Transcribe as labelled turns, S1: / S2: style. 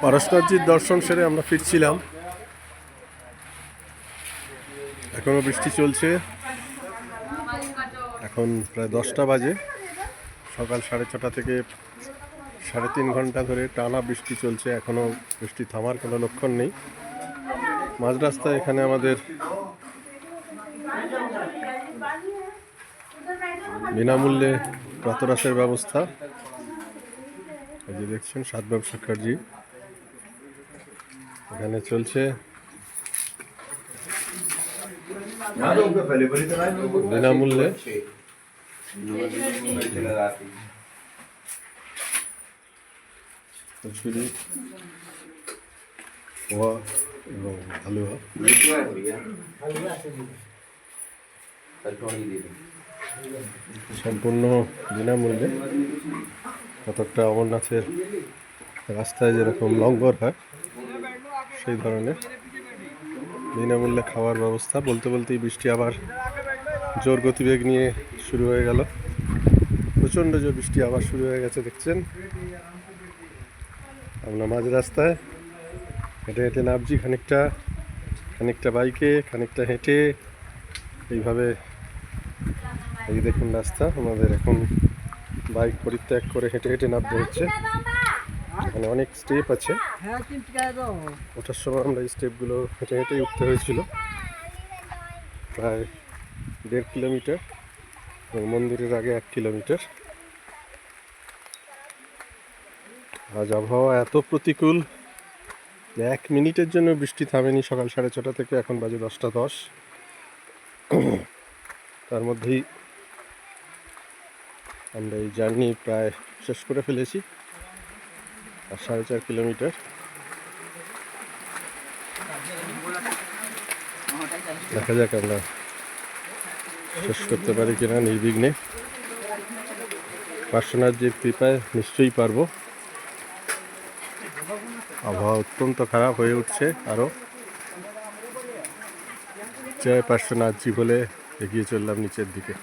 S1: পারশনাথজির দর্শন সেরে আমরা ফিরছিলাম। এখনো বৃষ্টি চলছে। এখন প্রায় 10টা বাজে। সকাল 6:30 থেকে 3.5 ঘন্টা ধরে টানা বৃষ্টি চলছে। এখনো বৃষ্টি থামার কোনো লক্ষণ নেই। মাঝ রাস্তায় এখানে আমাদের বিনামূল্যে প্রাতরাশের ব্যবস্থা। এই যে দেখছেন সাতবাব সরকারজি এখানে চলছে বিনামূল্যে। কচুরি, পোহা এবং হালুয়া সম্পূর্ণ বিনামূল্যে। কতকটা অমরনাথের রাস্তায় যেরকম লঙ্গর হয় সেই ধরনের বিনামূল্যে খাওয়ার ব্যবস্থা। বলতে বলতেই বৃষ্টি আবার জোর গতিবেগ নিয়ে শুরু হয়ে গেল। প্রচণ্ড জোর বৃষ্টি আবার শুরু হয়ে গেছে। দেখছেন আমরা মাঝ রাস্তায় হেঁটে হেঁটে নামছি, খানিকটা বাইকে, খানিকটা হেঁটে। এইভাবে এই দেখুন রাস্তা। আমাদের এখন বাইক পরিত্যাগ করে হেঁটে হেঁটে নামতে হচ্ছে। এখানে অনেক স্টেপ আছে। ওঠার সময় আমরা এই স্টেপগুলো হেঁটে হেঁটেই উঠতে হয়েছিল। প্রায় 1.5 কিলোমিটার এবং মন্দিরের আগে 1 কিলোমিটার। আজ আবহাওয়া এত প্রতিকূল, 1 মিনিটের জন্য বৃষ্টি থামেনি। সকাল 6:30 থেকে এখন বাজে 10টা 10। তার মধ্যেই আমরা এই জার্নি প্রায় শেষ করে ফেলেছি। আর 4.5 কিলোমিটার। দেখা যাক আমরা শেষ করতে পারি কিনা নির্বিঘ্নে। পার্শ্বনাথজির কৃপায় নিশ্চয়ই পারবো। আবহাওয়া অত্যন্ত খারাপ হয়ে উঠছে আরও। জয় পার্শ্বনাথজি বলে এগিয়ে চললাম নিচের দিকে।